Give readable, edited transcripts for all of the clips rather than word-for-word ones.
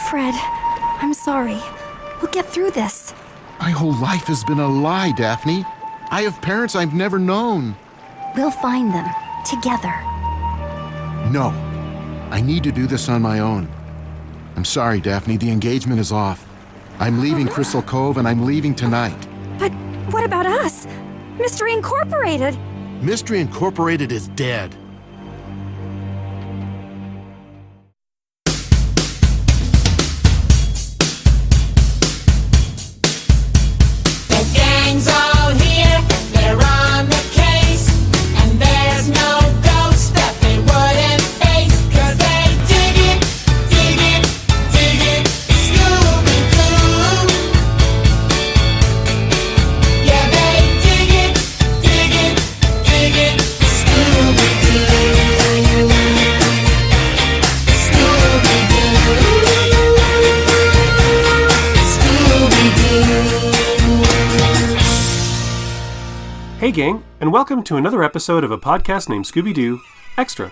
Fred, I'm sorry. We'll get through this. My whole life has been a lie, Daphne. I have parents I've never known. We'll find them, together. No. I need to do this on my own. I'm sorry, Daphne. The engagement is off. I'm leaving Crystal Cove, and I'm leaving tonight. But what about us? Mystery Incorporated? Mystery Incorporated is dead. Hey gang, and welcome to another episode of a podcast named Scooby-Doo Extra.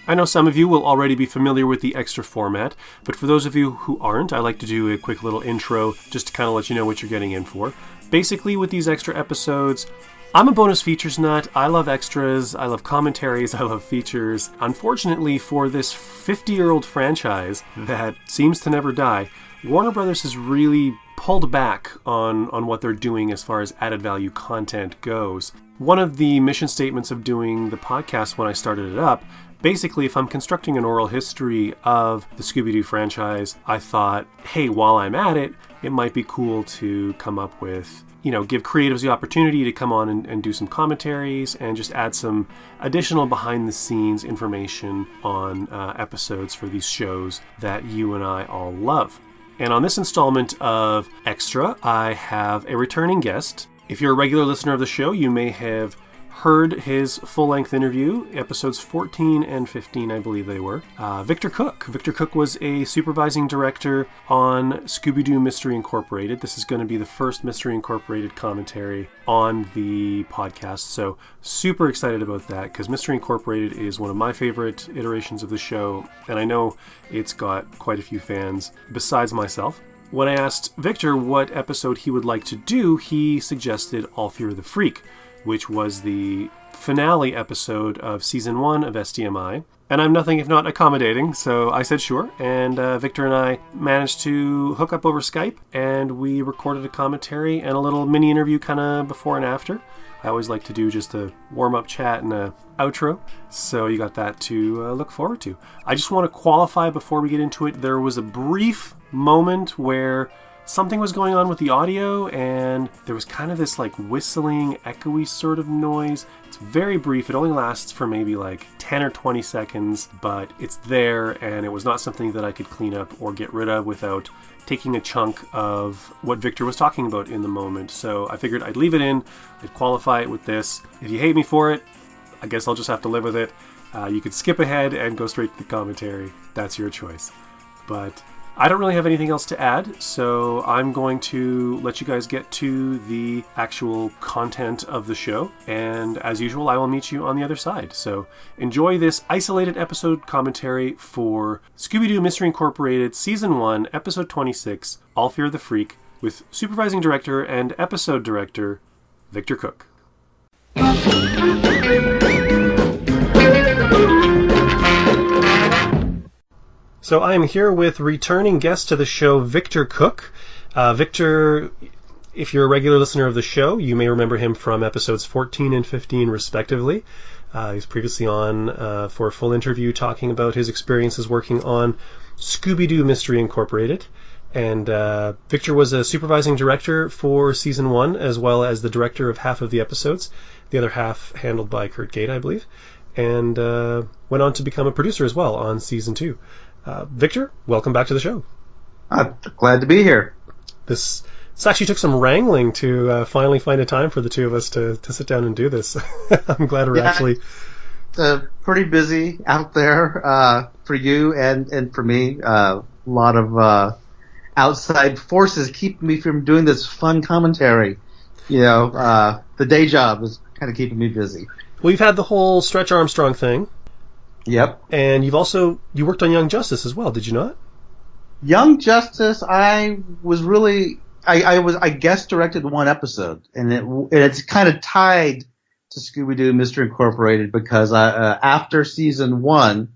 I know some of you will already be familiar with the Extra format, but for those of you who aren't, I like to do a quick little intro just to kind of let you know what you're getting in for. Basically, with these Extra episodes, I'm a bonus features nut. I love extras, I love commentaries, I love features. Unfortunately, for this 50-year-old franchise that seems to never die, Warner Brothers has really pulled back on what they're doing as far as added value content goes. One of the mission statements of doing the podcast when I started it up, basically if I'm constructing an oral history of the Scooby-Doo franchise, I thought, hey, while I'm at it, it might be cool to come up with, give creatives the opportunity to come on and do some commentaries and just add some additional behind-the-scenes information on episodes for these shows that you and I all love. And on this installment of Extra, I have a returning guest. If you're a regular listener of the show, you may have heard his full-length interview, episodes 14 and 15, I believe they were. Victor Cook. Victor Cook was a supervising director on Scooby-Doo Mystery Incorporated. This is going to be the first Mystery Incorporated commentary on the podcast, so super excited about that, because Mystery Incorporated is one of my favorite iterations of the show, and I know it's got quite a few fans besides myself. When I asked Victor what episode he would like to do, he suggested All Fear the Freak, which was the finale episode of Season 1 of SDMI. And I'm nothing if not accommodating, so I said sure. And Victor and I managed to hook up over Skype, and we recorded a commentary and a little mini interview kind of before and after. I always like to do just a warm-up chat and a outro, so you got that to look forward to. I just want to qualify before we get into it. There was a brief moment where something was going on with the audio, and there was kind of this like whistling, echoey sort of noise. It's very brief. It only lasts for maybe like 10 or 20 seconds, but it's there, and it was not something that I could clean up or get rid of without taking a chunk of what Victor was talking about in the moment. So I figured I'd leave it in, I'd qualify it with this. If you hate me for it, I guess I'll just have to live with it. You could skip ahead and go straight to the commentary. That's your choice. But I don't really have anything else to add, so I'm going to let you guys get to the actual content of the show, and as usual, I will meet you on the other side. So enjoy this isolated episode commentary for Scooby-Doo Mystery Incorporated Season 1, Episode 26, All Fear the Freak, with Supervising Director and Episode Director, Victor Cook. So I am here with returning guest to the show, Victor Cook. Victor, if you're a regular listener of the show, you may remember him from episodes 14 and 15 respectively. He was previously on for a full interview talking about his experiences working on Scooby-Doo Mystery Incorporated. And Victor was a supervising director for Season 1, as well as the director of half of the episodes, the other half handled by Kurt Gate, I believe, and went on to become a producer as well on Season 2. Victor, welcome back to the show. I'm glad to be here. This actually took some wrangling to finally find a time for the two of us to sit down and do this. I'm glad we're actually... It's pretty busy out there for you and for me. A lot of outside forces keeping me from doing this fun commentary. The day job is kind of keeping me busy. Well, you've had the whole Stretch Armstrong thing. Yep. And you worked on Young Justice as well, did you not? Young Justice, I guest directed one episode, and it's kind of tied to Scooby-Doo Mystery Incorporated because after season 1,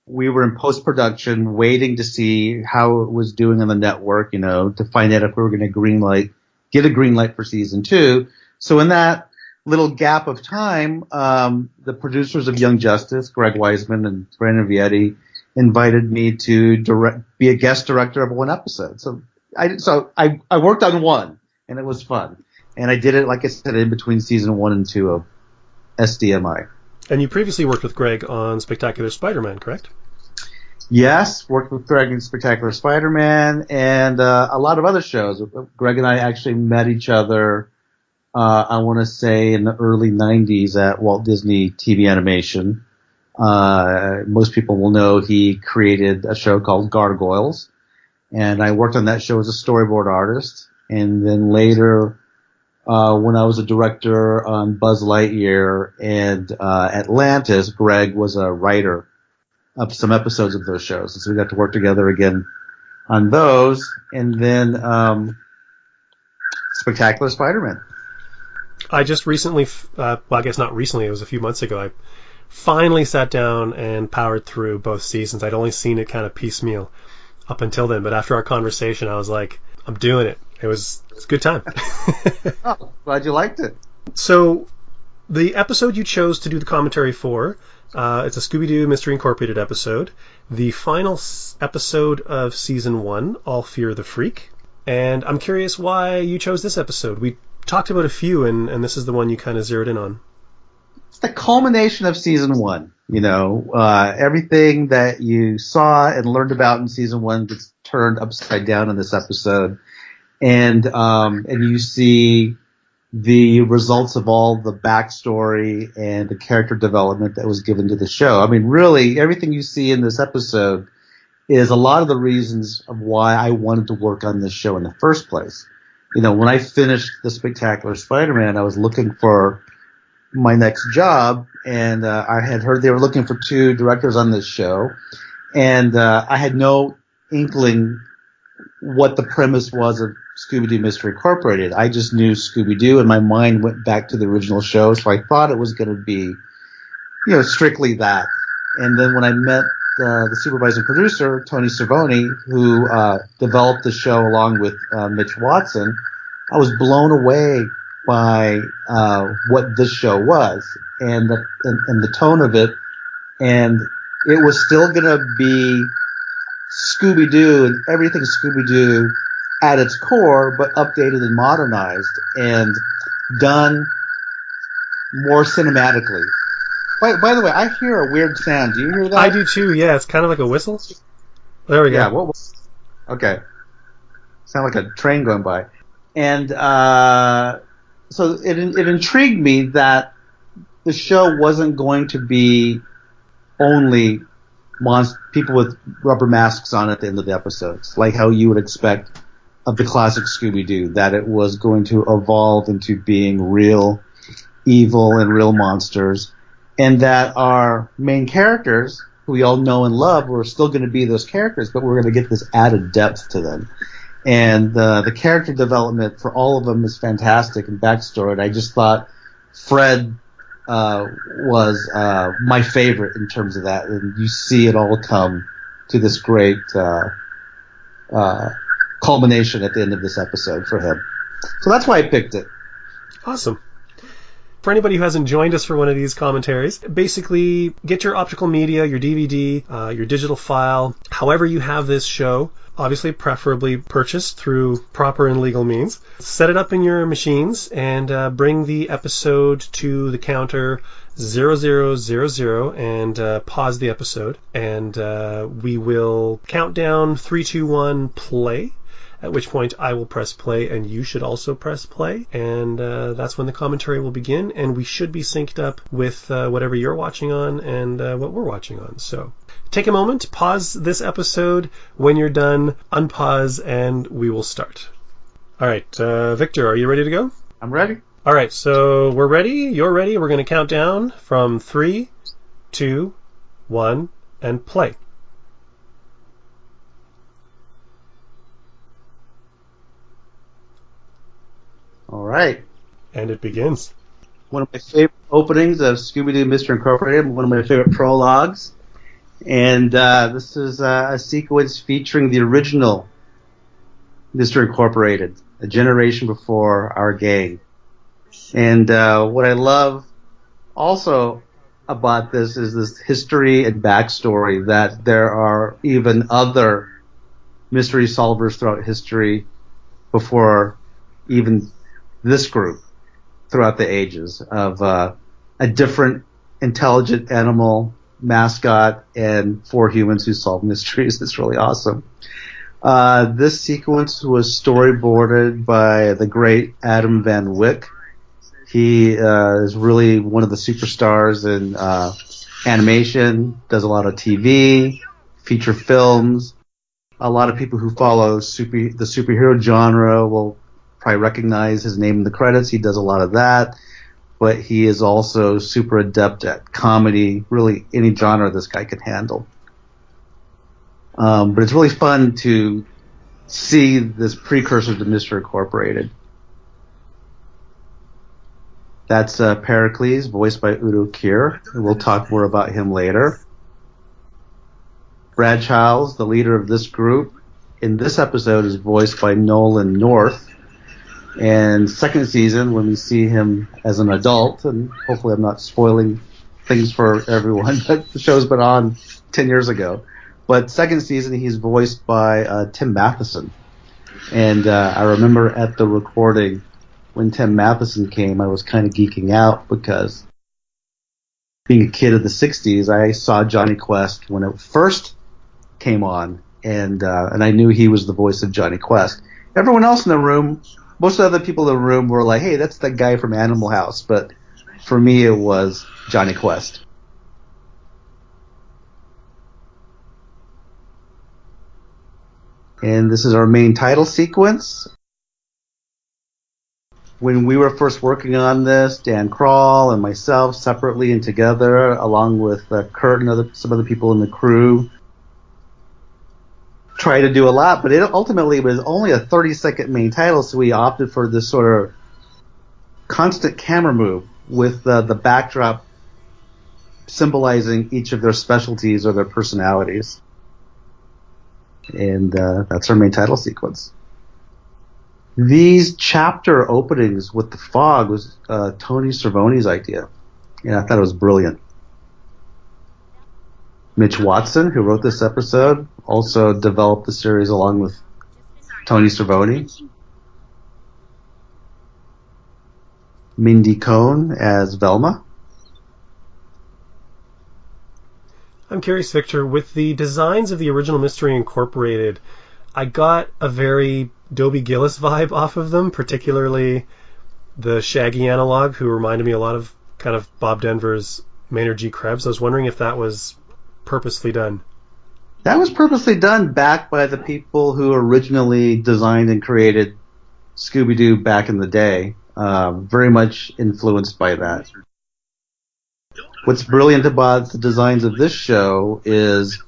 we were in post-production waiting to see how it was doing on the network, to find out if we were going to get a green light for season 2. So in that little gap of time, the producers of Young Justice, Greg Weisman and Brandon Vietti, invited me to be a guest director of one episode. So I worked on one, and it was fun. And I did it, like I said, in between season 1 and 2 of SDMI. And you previously worked with Greg on Spectacular Spider-Man, correct? Yes, worked with Greg in Spectacular Spider-Man and a lot of other shows. Greg and I actually met each other, I want to say, in the early 90s at Walt Disney TV Animation. Most people will know he created a show called Gargoyles, and I worked on that show as a storyboard artist. And then later, when I was a director on Buzz Lightyear and Atlantis, Greg was a writer of some episodes of those shows. And so we got to work together again on those. And then Spectacular Spider-Man. I just recently, well, I guess not recently, it was a few months ago, I finally sat down and powered through both seasons. I'd only seen it kind of piecemeal up until then, but after our conversation, I was like, I'm doing it. It's a good time. Oh, glad you liked it. So, the episode you chose to do the commentary for, it's a Scooby-Doo Mystery Incorporated episode, the final episode of season 1, All Fear the Freak. And I'm curious why you chose this episode. We talked about a few, and this is the one you kind of zeroed in on. It's the culmination of season 1. Everything that you saw and learned about in season 1 gets turned upside down in this episode. And you see the results of all the backstory and the character development that was given to the show. I mean, really, everything you see in this episode is a lot of the reasons of why I wanted to work on this show in the first place. When I finished The Spectacular Spider-Man, I was looking for my next job, and I had heard they were looking for 2 directors on this show, and I had no inkling what the premise was of Scooby-Doo Mystery Incorporated. I just knew Scooby-Doo, and my mind went back to the original show, so I thought it was going to be, strictly that. And then when I met the supervising producer, Tony Cervoni, who developed the show along with Mitch Watson, I was blown away by what this show was and the tone of it, and it was still going to be Scooby-Doo and everything Scooby-Doo at its core, but updated and modernized and done more cinematically. By the way, I hear a weird sound. Do you hear that? I do too, yeah. It's kind of like a whistle. There we go. Yeah, okay. Sound like a train going by. And so it intrigued me that the show wasn't going to be only people with rubber masks on at the end of the episodes, like how you would expect of the classic Scooby-Doo, that it was going to evolve into being real evil and real monsters, and that our main characters, who we all know and love, were still going to be those characters, but we're going to get this added depth to them. And the character development for all of them is fantastic and backstory. And I just thought Fred was my favorite in terms of that. And you see it all come to this great culmination at the end of this episode for him. So that's why I picked it. Awesome. For anybody who hasn't joined us for one of these commentaries, basically get your optical media, your DVD, your digital file, however you have this show, obviously preferably purchased through proper and legal means. Set it up in your machines and bring the episode to the counter 0000 and pause the episode. And we will count down 3, 2, 1, play. At which point I will press play and you should also press play. And that's when the commentary will begin. And we should be synced up with whatever you're watching on and what we're watching on. So take a moment, pause this episode. When you're done, unpause, and we will start. All right, Victor, are you ready to go? I'm ready. All right, so we're ready. You're ready. We're going to count down from 3, 2, 1, and play. right. And it begins. One of my favorite openings of Scooby-Doo Mystery Incorporated, one of my favorite prologues. And this is a sequence featuring the original Mystery Incorporated, a generation before our gang. And what I love also about this is this history and backstory that there are even other mystery solvers throughout history before even this group throughout the ages of a different intelligent animal mascot and 4 humans who solve mysteries. It's really awesome. This sequence was storyboarded by the great Adam Van Wyck. He is really one of the superstars in animation, does a lot of TV, feature films. A lot of people who follow the superhero genre will probably recognize his name in the credits. He does a lot of that, but he is also super adept at comedy, really any genre this guy can handle. But it's really fun to see this precursor to Mystery Incorporated. That's Pericles, voiced by Udo Kier. We'll talk more about him later. Brad Childs, the leader of this group, in this episode is voiced by Nolan North. And second season, when we see him as an adult, and hopefully I'm not spoiling things for everyone, but the show's been on 10 years ago. But second season, he's voiced by Tim Matheson. And I remember at the recording, when Tim Matheson came, I was kind of geeking out because being a kid of the 60s, I saw Johnny Quest when it first came on, and I knew he was the voice of Johnny Quest. Everyone else in the room, most of the other people in the room were like, hey, that's the guy from Animal House, but for me it was Johnny Quest. And this is our main title sequence. When we were first working on this, Dan Kroll and myself separately and together, along with Kurt and some other people in the crew, tried to do a lot, but it ultimately was only a 30-second main title, so we opted for this sort of constant camera move with the backdrop symbolizing each of their specialties or their personalities. And that's our main title sequence. These chapter openings with the fog was Tony Cervone's idea. Yeah, I thought it was brilliant. Mitch Watson, who wrote this episode, also developed the series along with Tony Cervone. Mindy Cohn as Velma. I'm curious, Victor, with the designs of the original Mystery Incorporated, I got a very Dobie Gillis vibe off of them, particularly the Shaggy analog, who reminded me a lot of kind of Bob Denver's Maynard G. Krebs. I was wondering if that was purposely done. That was purposely done, backed by the people who originally designed and created Scooby-Doo back in the day. Very much influenced by that. What's brilliant about the designs of this show is,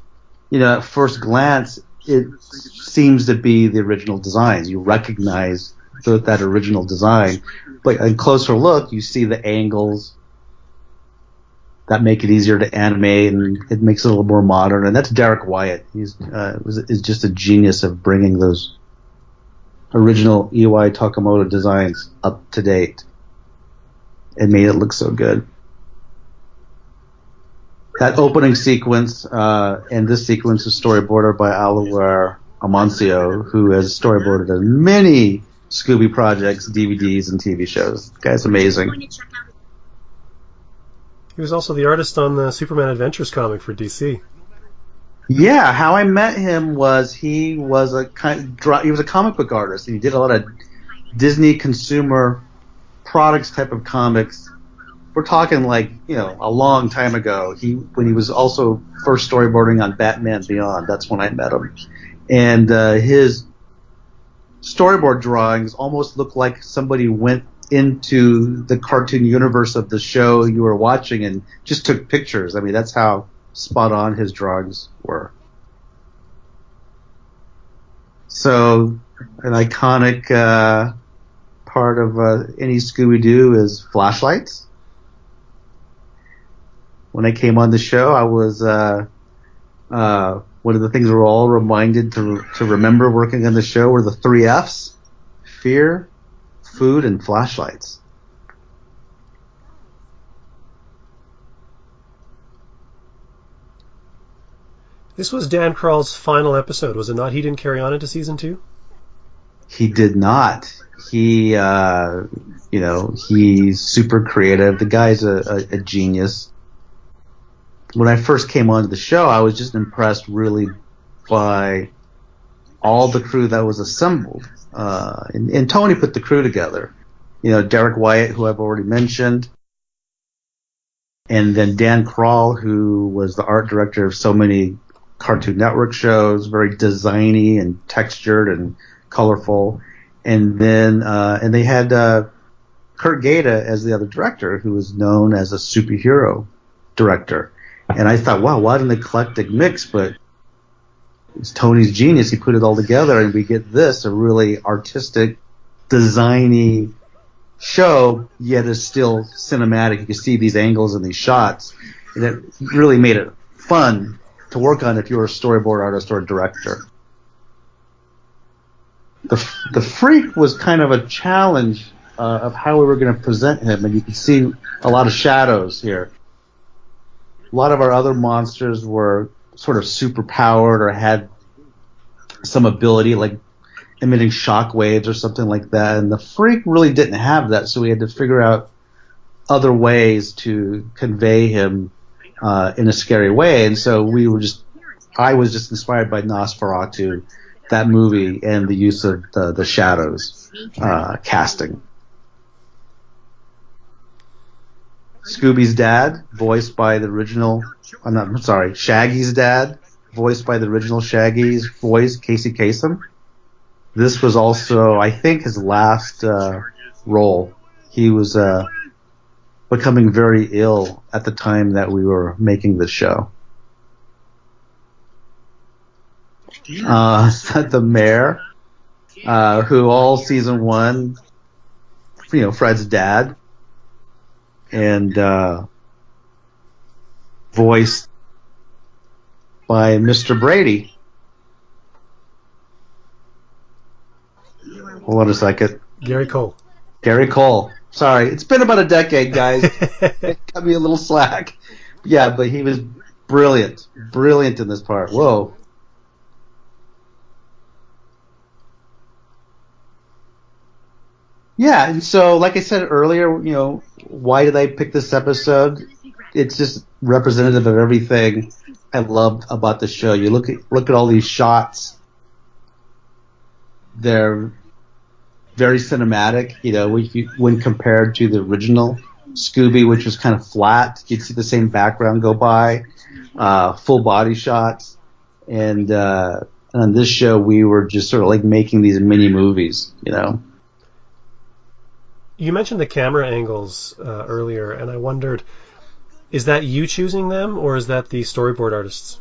at first glance, it seems to be the original designs. You recognize that original design. But on closer look, you see the angles that make it easier to animate, and it makes it a little more modern. And that's Derek Wyatt. He's is just a genius of bringing those original Iwai Takamoto designs up to date and made it look so good. That opening sequence and this sequence is storyboarded by Aliwar Amancio, who has storyboarded many Scooby projects, DVDs, and TV shows. The guy's amazing. He was also the artist on the Superman Adventures comic for DC. Yeah, how I met him was he was a comic book artist, and he did a lot of Disney consumer products type of comics. We're talking a long time ago. When he was also first storyboarding on Batman Beyond. That's when I met him. And his storyboard drawings almost look like somebody went into the cartoon universe of the show you were watching and just took pictures. I mean, that's how spot on his drawings were. So, an iconic part part of any Scooby-Doo is flashlights. When I came on the show, I was one of the things we're all reminded to remember working on the show were the 3 F's: fear, food, and flashlights. This was Dan Krall's final episode, was it not? He didn't carry on into season 2? He did not. He, he's super creative. The guy's a genius. When I first came onto the show, I was just impressed really by all the crew that was assembled. And Tony put the crew together. Derek Wyatt, who I've already mentioned. And then Dan Krall, who was the art director of so many Cartoon Network shows, very designy and textured and colorful. And then and they had Kurt Gaeta as the other director, who was known as a superhero director. And I thought, wow, what an eclectic mix, but it's Tony's genius. He put it all together, and we get this, a really artistic, designy show, yet is still cinematic. You can see these angles and these shots, and it really made it fun to work on if you were a storyboard artist or a director. The Freak was kind of a challenge of how we were going to present him, and you can see a lot of shadows here. A lot of our other monsters were sort of super powered or had some ability, like emitting shock waves or something like that, and the Freak really didn't have that, so we had to figure out other ways to convey him in a scary way. And so I was just inspired by Nosferatu, that movie, and the use of the shadows casting. Scooby's dad, voiced by the original, Shaggy's dad, voiced by the original Shaggy's voice, Casey Kasem. This was also, I think, his last role. He was becoming very ill at the time that we were making the show. The mayor, who all season 1, Fred's dad, and voiced by Mr. Brady. Hold on a second. Gary Cole. Sorry, it's been about a decade, guys. Cut me a little slack. Yeah, but he was brilliant in this part. Whoa. Yeah, and so, like I said earlier, why did I pick this episode? It's just representative of everything I loved about the show. You look at all these shots. They're very cinematic, when compared to the original Scooby, which was kind of flat. You'd see the same background go by, full body shots. And on this show, we were just sort of like making these mini movies, You mentioned the camera angles earlier, and I wondered, is that you choosing them, or is that the storyboard artists?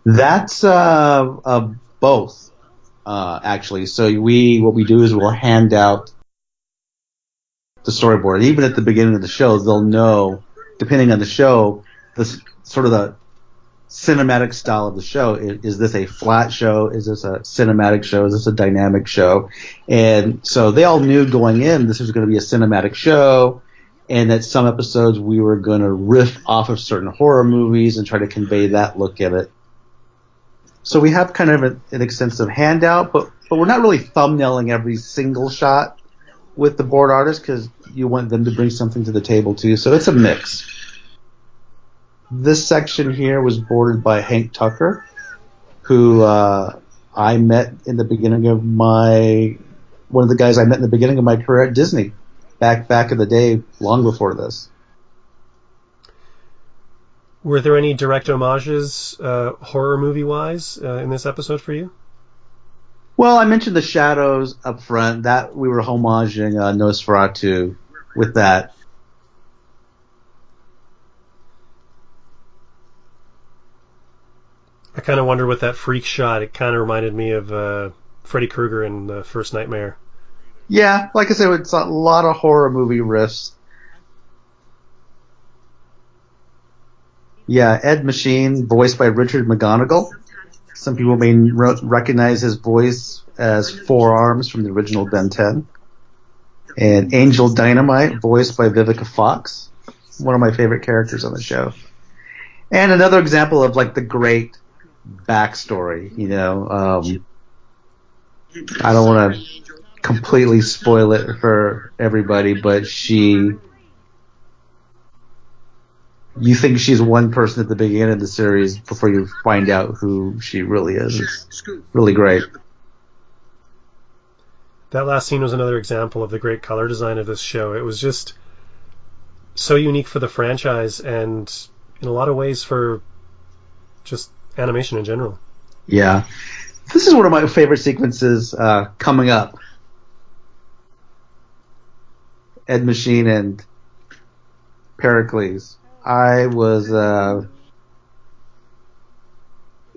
That's both, actually. So what we do is we'll hand out the storyboard. Even at the beginning of the show, they'll know, depending on the show, the sort of the cinematic style of the show. Is this a flat show? Is this a cinematic show? Is this a dynamic show? And so they all knew going in this was going to be a cinematic show, and that some episodes we were going to riff off of certain horror movies and try to convey that look in it. So we have kind of an extensive handout, but we're not really thumbnailing every single shot with the board artists because you want them to bring something to the table too. So it's a mix. This section here was boarded by Hank Tucker, who I met in the beginning of one of the guys I met in the beginning of my career at Disney, back in the day, long before this. Were there any direct homages, horror movie-wise, in this episode for you? Well, I mentioned the shadows up front. That we were homaging Nosferatu with that. I kind of wonder with that freak shot, it kind of reminded me of Freddy Krueger in the first Nightmare. Yeah, like I said, it's a lot of horror movie riffs. Yeah, Ed Machine, voiced by Richard McGonigal. Some people may recognize his voice as Four Arms from the original Ben 10. And Angel Dynamite, voiced by Vivica Fox. One of my favorite characters on the show. And another example of like the great backstory, you know. I don't want to completely spoil it for everybody, but you think she's one person at the beginning of the series before you find out who she really is. It's really great. That last scene was another example of the great color design of this show. It was just so unique for the franchise and in a lot of ways for just animation in general. Yeah. This is one of my favorite sequences coming up. Ed Machine and Pericles. I was Udo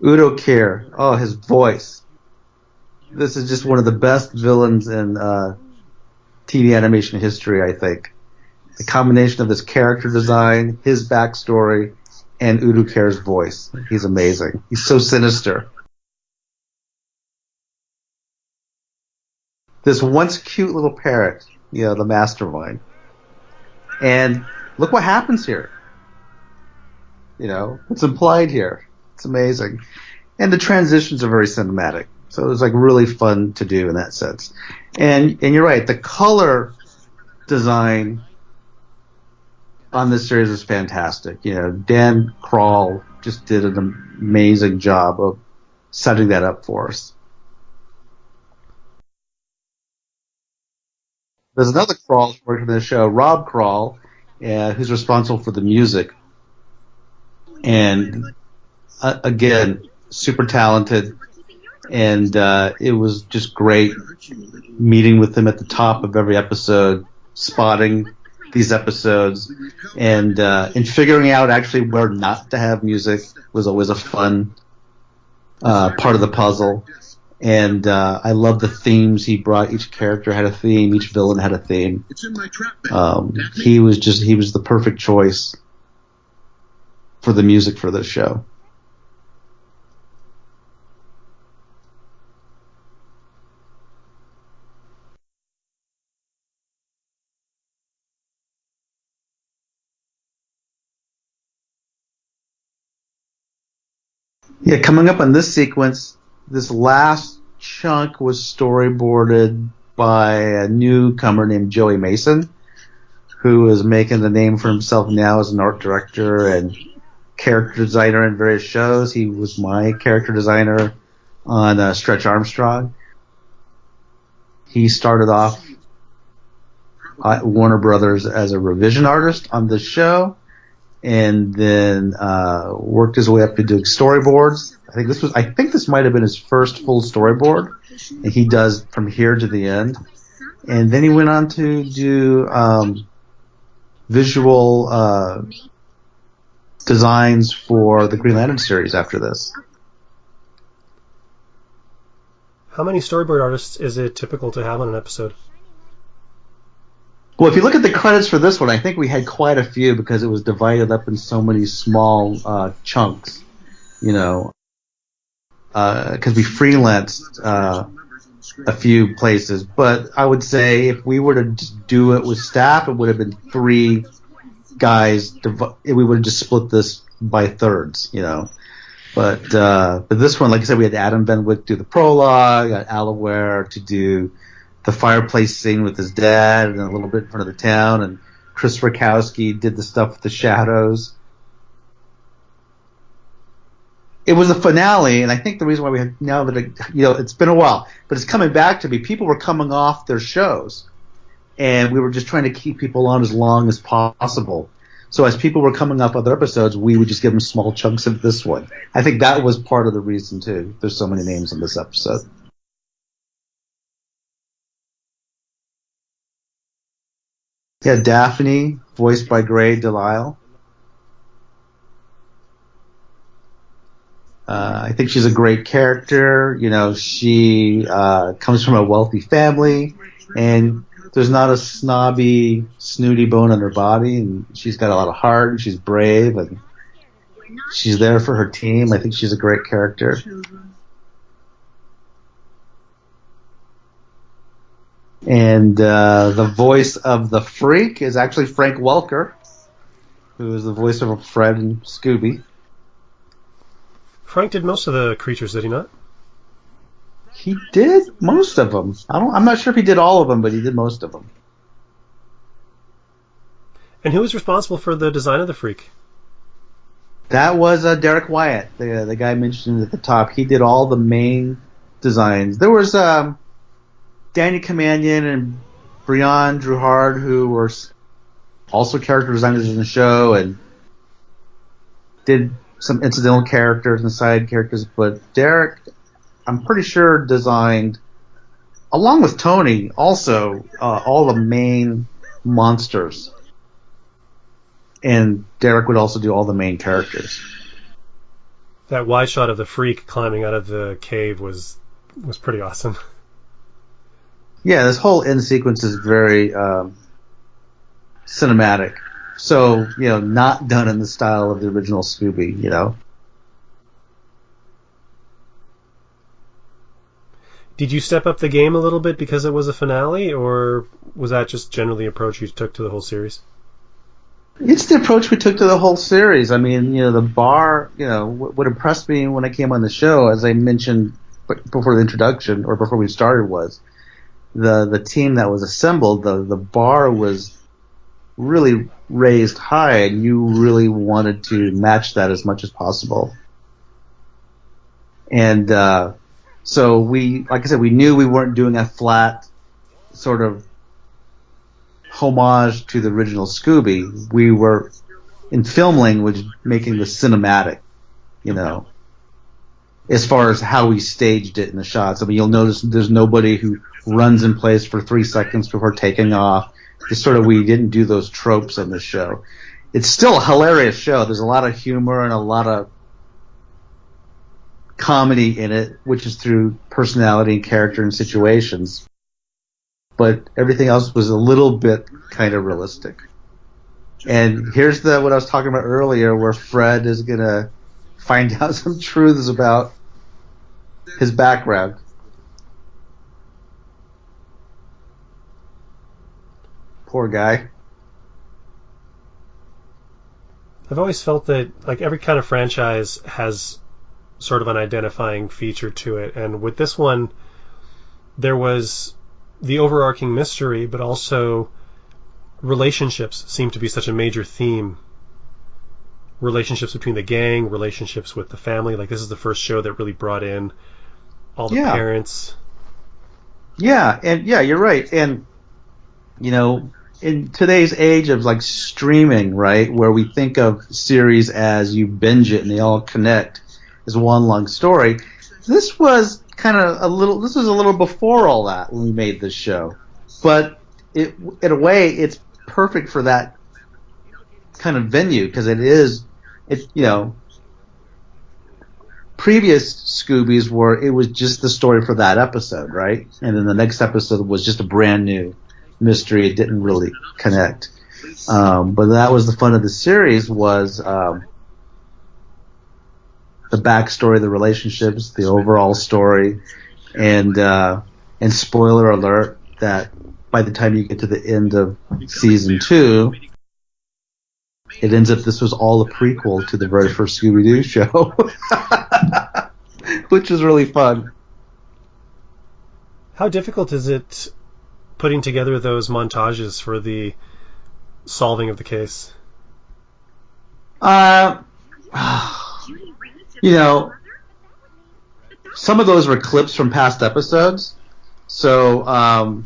Kier. Oh, his voice. This is just one of the best villains in TV animation history, I think. The combination of his character design, his backstory, and Udo Kier's voice. He's amazing. He's so sinister. This once cute little parrot, you know, the mastermind. And look what happens here. You know, what's implied here. It's amazing. And the transitions are very cinematic. So it was like really fun to do in that sense. And you're right, the color design on this series is fantastic. You know, Dan Kroll just did an amazing job of setting that up for us. There's another Kroll working on the show, Rob Kroll, who's responsible for the music. And again, super talented. And it was just great meeting with him at the top of every episode, spotting these episodes, and figuring out actually where not to have music was always a fun part of the puzzle. And I love the themes he brought. Each character had a theme. Each villain had a theme. He was the perfect choice for the music for this show. Yeah, coming up on this sequence, this last chunk was storyboarded by a newcomer named Joey Mason, who is making a name for himself now as an art director and character designer in various shows. He was my character designer on Stretch Armstrong. He started off at Warner Brothers as a revision artist on this show, and then worked his way up to doing storyboards. I think this might have been his first full storyboard, and he does from here to the end. And then he went on to do visual designs for the Green Lantern series after this. How many storyboard artists is it typical to have on an episode? Well, if you look at the credits for this one, I think we had quite a few because it was divided up in so many small chunks, you know, because we freelanced a few places. But I would say if we were to do it with staff, it would have been 3 guys. We would have just split this by thirds, you know. But this one, like I said, we had Adam Benwick do the prologue, got Alaware to do the fireplace scene with his dad and a little bit in front of the town, and Chris Rakowski did the stuff with the shadows. It was a finale, and I think the reason why we had now that it's been a while, but it's coming back to me. People were coming off their shows, and we were just trying to keep people on as long as possible. So as people were coming off other episodes, we would just give them small chunks of this one. I think that was part of the reason too. There's so many names in this episode. Yeah, Daphne, voiced by Gray Delisle. I think she's a great character. You know, she comes from a wealthy family, and there's not a snobby, snooty bone in her body, and she's got a lot of heart, and she's brave, and she's there for her team. I think she's a great character. And the voice of the Freak is actually Frank Welker, who is the voice of Fred and Scooby. Frank did most of the creatures, did he not? He did most of them. I'm not sure if he did all of them, but he did most of them. And who was responsible for the design of the Freak? That was Derek Wyatt, the guy mentioned at the top. He did all the main designs. There was Danny Kamanian and Brian Druhard, who were also character designers in the show and did some incidental characters and side characters. But Derek, I'm pretty sure, designed, along with Tony, also all the main monsters. And Derek would also do all the main characters. That wide shot of the Freak climbing out of the cave was pretty awesome. Yeah, this whole end sequence is very cinematic. So, not done in the style of the original Scooby, Did you step up the game a little bit because it was a finale, or was that just generally the approach you took to the whole series? It's the approach we took to the whole series. I mean, the bar, what impressed me when I came on the show, as I mentioned before the introduction, or before we started, was the team that was assembled. The bar was really raised high, and you really wanted to match that as much as possible. And so like I said, we knew we weren't doing a flat sort of homage to the original Scooby. We were, in film language, making the cinematic, as far as how we staged it in the shots. I mean, you'll notice there's nobody who runs in place for 3 seconds before taking off. Just sort of, we didn't do those tropes in the show. It's still a hilarious show. There's a lot of humor and a lot of comedy in it, which is through personality and character and situations. But everything else was a little bit kind of realistic. And here's what I was talking about earlier, where Fred is going to find out some truths about his background. Poor guy. I've always felt that every kind of franchise has sort of an identifying feature to it, and with this one, there was the overarching mystery, but also relationships seem to be such a major theme. Relationships between the gang, relationships with the family. This is the first show that really brought in all the parents. Yeah, and you're right. And in today's age of streaming, right, where we think of series as you binge it and they all connect as one long story, this was a little before all that when we made this show. But in a way, it's perfect for that kind of venue, because previous Scoobies it was just the story for that episode, right? And then the next episode was just a brand new mystery. It didn't really connect. But that was the fun of the series, was the backstory, the relationships, the overall story, and spoiler alert, that by the time you get to the end of season 2, it ends up this was all a prequel to the very first Scooby-Doo show, which is really fun. How difficult is it putting together those montages for the solving of the case? Some of those were clips from past episodes, so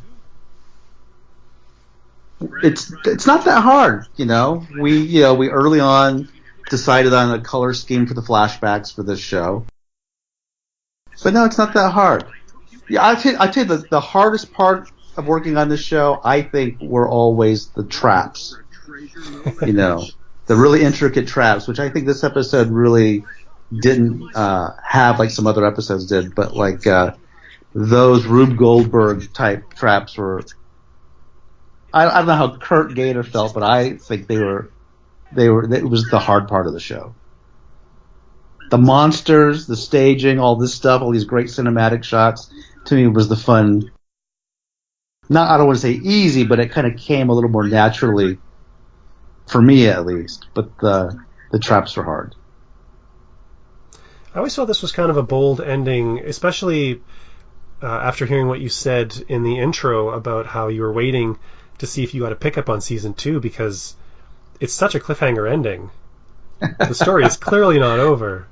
it's not that hard. We early on decided on a color scheme for the flashbacks for this show, but no, it's not that hard. Yeah, I tell you the hardest part of working on this show, I think, were always the traps. The really intricate traps, which I think this episode really didn't have like some other episodes did. But those Rube Goldberg type traps were. I don't know how Kurt Gator felt, but I think they were. It was the hard part of the show. The monsters, the staging, all this stuff, all these great cinematic shots, to me was the fun. I don't want to say easy, but it kind of came a little more naturally, for me at least. But the traps were hard. I always felt this was kind of a bold ending, especially after hearing what you said in the intro about how you were waiting to see if you got a pickup on season 2, because it's such a cliffhanger ending. The story is clearly not over.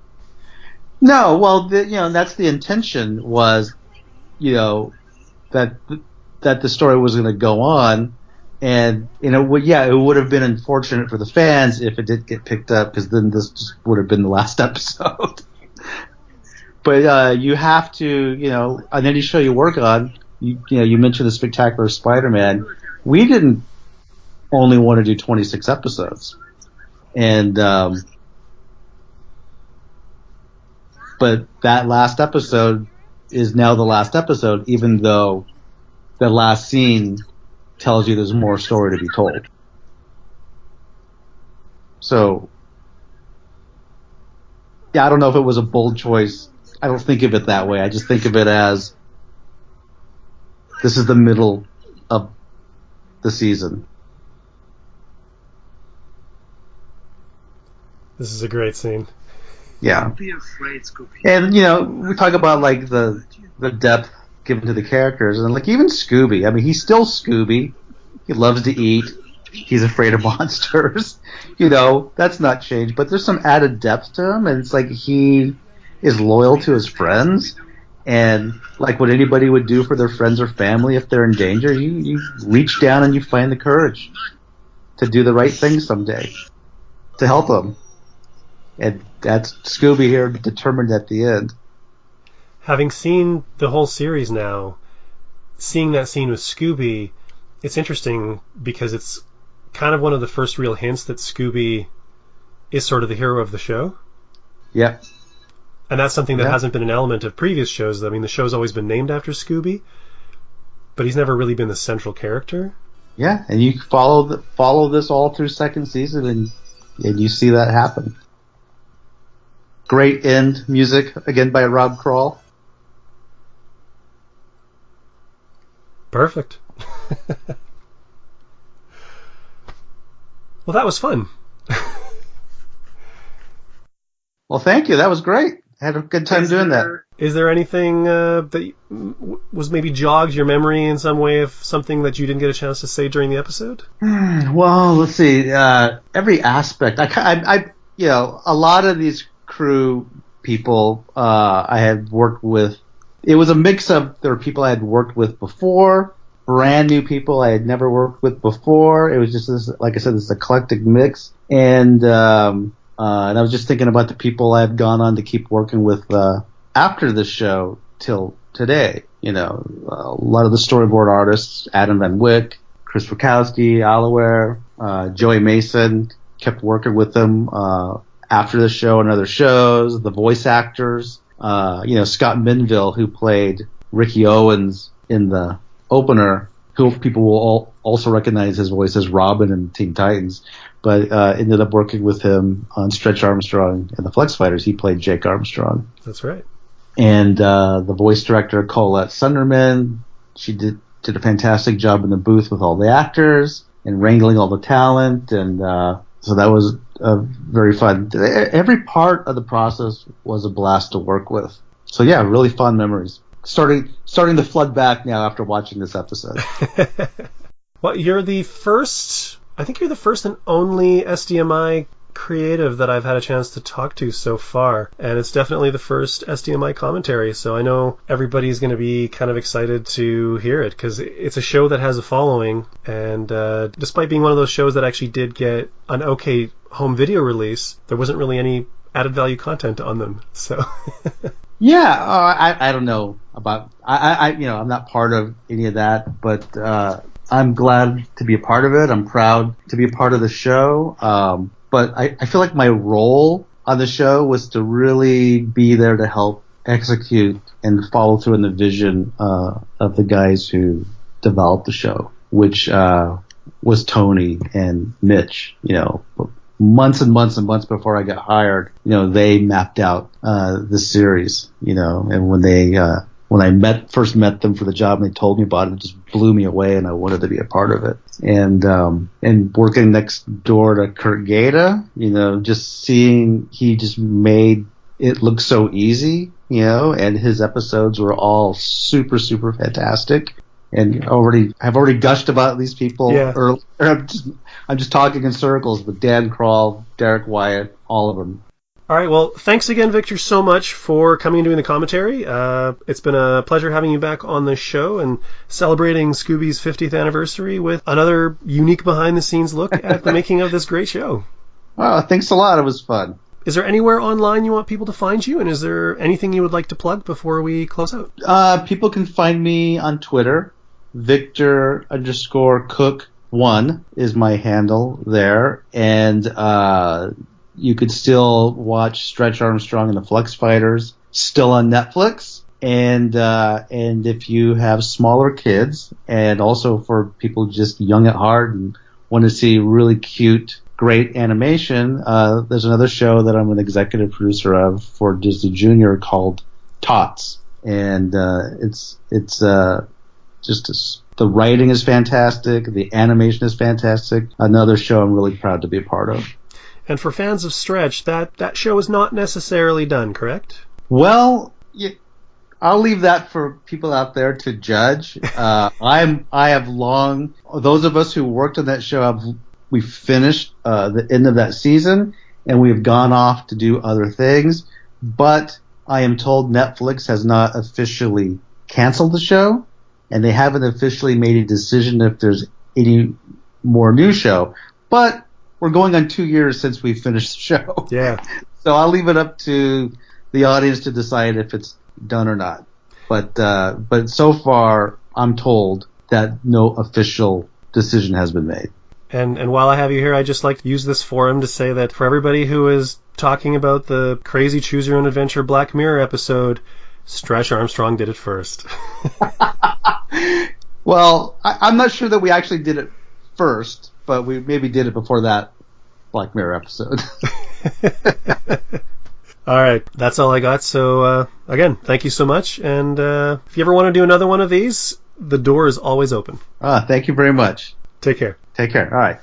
No, well, that's the intention was, that the story was going to go on, and it would have been unfortunate for the fans if it did get picked up, because then this just would have been the last episode. But you have to, on any show you work on, you mentioned the Spectacular Spider-Man. We didn't only want to do 26 episodes, and but that last episode is now the last episode, even though the last scene tells you there's more story to be told. So, yeah, I don't know if it was a bold choice. I don't think of it that way. I just think of it as this is the middle of the season. This is a great scene. Yeah. Don't be afraid, Scooby. And, we talk about, like, the depth given to the characters. And, like, even Scooby. I mean, he's still Scooby. He loves to eat. He's afraid of monsters. That's not changed. But there's some added depth to him. And it's like he is loyal to his friends. And, like, what anybody would do for their friends or family if they're in danger, you reach down and you find the courage to do the right thing someday to help them. And that's Scooby here, determined at the end. Having seen the whole series now, seeing that scene with Scooby, it's interesting because it's kind of one of the first real hints that Scooby is sort of the hero of the show. Yeah. And that's something that hasn't been an element of previous shows. I mean, the show's always been named after Scooby, but he's never really been the central character. Yeah, and you follow this all through second season, and you see that happen. Great end music, again by Rob Kroll. Perfect. Well, that was fun. Well, thank you. That was great. I had a good time doing that. Is there anything that was maybe jogged your memory in some way of something that you didn't get a chance to say during the episode? Well, let's see. Every aspect. I a lot of these crew people I had worked with. It was a mix of there were people I had worked with before, brand new people I had never worked with before. It was just this, like I said, this eclectic mix. And I was just thinking about the people I've gone on to keep working with after the show till today. A lot of the storyboard artists, Adam Van Wyck, Chris Wachowski, Allaware, Joey Mason, kept working with them after the show and other shows. The voice actors, Scott Minville, who played Ricky Owens in the opener, who people will also recognize his voice as Robin in Teen Titans, but ended up working with him on Stretch Armstrong and the Flex Fighters. He played Jake Armstrong. That's right. And the voice director, Colette Sunderman, she did a fantastic job in the booth with all the actors and wrangling all the talent, and so that was very fun. Every part of the process was a blast to work with. So yeah, really fun memories. Starting to flood back now after watching this episode. Well, you're the first and only SDMI creative that I've had a chance to talk to so far, and it's definitely the first SDMI commentary, so I know everybody's going to be kind of excited to hear it, because it's a show that has a following, and despite being one of those shows that actually did get an okay home video release, there wasn't really any added value content on them, so... Yeah, I don't know about... I'm not part of any of that, but I'm glad to be a part of it. I'm proud to be a part of the show. But I feel like my role on the show was to really be there to help execute and follow through on the vision of the guys who developed the show, which was Tony and Mitch. Months and months and months before I got hired, they mapped out the series. And when I first met them for the job and they told me about it, it just blew me away, and I wanted to be a part of it. And working next door to Kurt Gaeta, just seeing he just made it look so easy, and his episodes were all super, super fantastic. And I've already gushed about these people earlier. I'm just talking in circles with Dan Kroll, Derek Wyatt, all of them. All right, well, thanks again, Victor, so much for coming and doing the commentary. It's been a pleasure having you back on the show and celebrating Scooby's 50th anniversary with another unique behind-the-scenes look at the making of this great show. Well, thanks a lot. It was fun. Is there anywhere online you want people to find you, and is there anything you would like to plug before we close out? People can find me on Twitter. Victor_Cook1 is my handle there, and you could still watch Stretch Armstrong and the Flex Fighters still on Netflix. And if you have smaller kids, and also for people just young at heart and want to see really cute, great animation, there's another show that I'm an executive producer of for Disney Junior called Tots, and the writing is fantastic, the animation is fantastic. Another show I'm really proud to be a part of. And for fans of Stretch, that show is not necessarily done, correct? Well, I'll leave that for people out there to judge. I have long, those of us who worked on that show, we finished the end of that season, and we have gone off to do other things. But I am told Netflix has not officially canceled the show, and they haven't officially made a decision if there's any more new show. But we're going on 2 years since we finished the show. Yeah. So I'll leave it up to the audience to decide if it's done or not. But so far, I'm told that no official decision has been made. And while I have you here, I'd just like to use this forum to say that for everybody who is talking about the crazy Choose Your Own Adventure Black Mirror episode, Stretch Armstrong did it first. Well, I'm not sure that we actually did it first, but we maybe did it before that Black Mirror episode. All right, that's all I got. So, again, thank you so much. And if you ever want to do another one of these, the door is always open. Thank you very much. Take care. Take care. All right.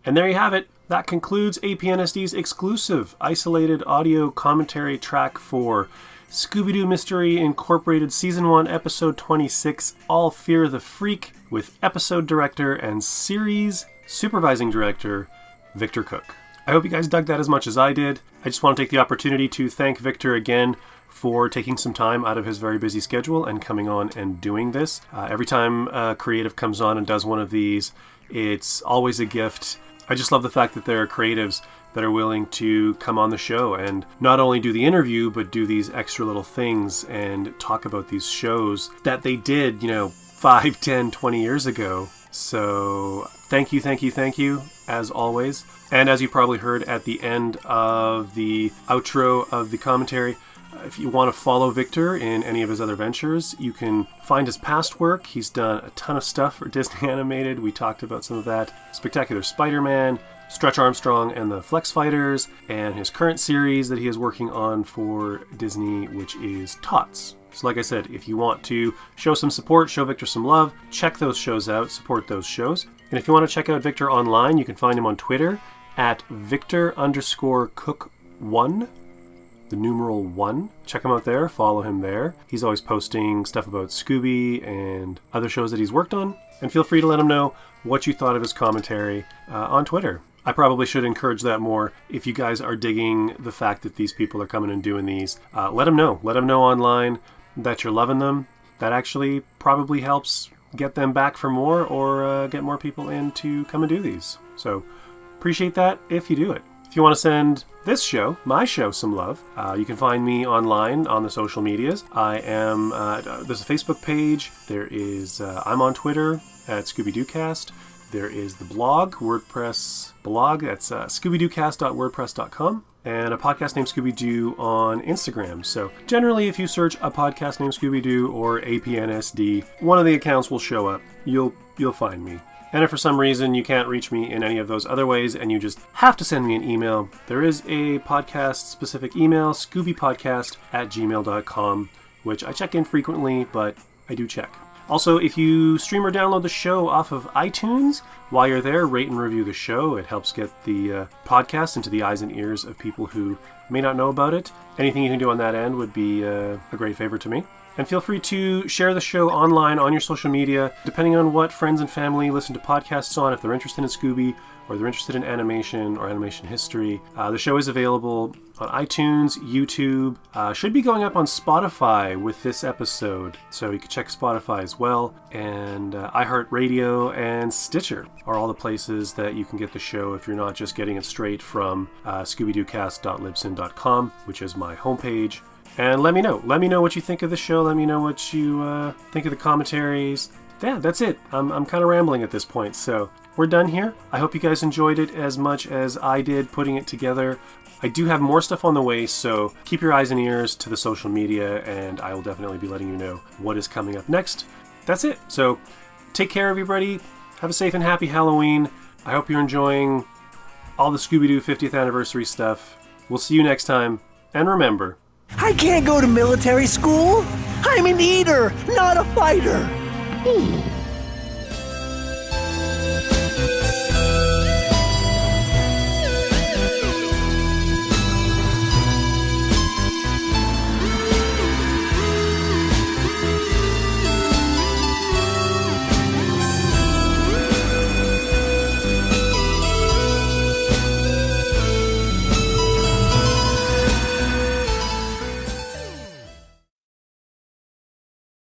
And there you have it. That concludes APNSD's exclusive isolated audio commentary track for Scooby-Doo Mystery Incorporated Season 1, Episode 26, All Fear the Freak, with Episode Director and Series Supervising Director, Victor Cook. I hope you guys dug that as much as I did. I just want to take the opportunity to thank Victor again for taking some time out of his very busy schedule and coming on and doing this. Every time a creative comes on and does one of these, it's always a gift. I just love the fact that there are creatives that are willing to come on the show and not only do the interview, but do these extra little things and talk about these shows that they did, 5, 10, 20 years ago. So thank you, as always. And as you probably heard at the end of the outro of the commentary, if you want to follow Victor in any of his other ventures, you can find his past work. He's done a ton of stuff for Disney Animated. We talked about some of that. Spectacular Spider-Man, Stretch Armstrong and the Flex Fighters, and his current series that he is working on for Disney, which is Tots. So like I said, if you want to show some support, show Victor some love, check those shows out, support those shows. And if you want to check out Victor online, you can find him on Twitter at Victor_Cook1. The numeral 1. Check him out there, follow him there. He's always posting stuff about Scooby and other shows that he's worked on. And feel free to let him know what you thought of his commentary on Twitter. I probably should encourage that more. If you guys are digging the fact that these people are coming and doing these, let them know. Let them know online that you're loving them. That actually probably helps get them back for more or get more people in to come and do these. So appreciate that if you do it. If you want to send this show, my show, some love, you can find me online on the social medias. I am, there's a Facebook page. There is, I'm on Twitter at Scooby-Doo Cast. There is the blog, WordPress blog. That's scoobydoocast.wordpress.com. And a podcast named Scooby-Doo on Instagram. So generally, if you search a podcast named Scooby-Doo or APNSD, one of the accounts will show up. You'll find me. And if for some reason you can't reach me in any of those other ways and you just have to send me an email, there is a podcast-specific email, scoobypodcast@gmail.com, which I check in frequently, but I do check. Also, if you stream or download the show off of iTunes, while you're there, rate and review the show. It helps get the podcast into the eyes and ears of people who may not know about it. Anything you can do on that end would be a great favor to me. And feel free to share the show online on your social media, depending on what friends and family listen to podcasts on, if they're interested in Scooby, or they're interested in animation or animation history. The show is available on iTunes, YouTube, should be going up on Spotify with this episode, so you can check Spotify as well. And iHeartRadio and Stitcher are all the places that you can get the show if you're not just getting it straight from scoobydoocast.libsyn.com, which is my homepage. And let me know what you think of the show. Let me know what you think of the commentaries. Yeah, that's it. I'm kind of rambling at this point, so we're done here. I hope you guys enjoyed it as much as I did putting it together. I do have more stuff on the way, so keep your eyes and ears to the social media, and I will definitely be letting you know what is coming up next. That's it. So take care, everybody. Have a safe and happy Halloween. I hope you're enjoying all the Scooby-Doo 50th anniversary stuff. We'll see you next time, and remember, I can't go to military school. I'm an eater, not a fighter.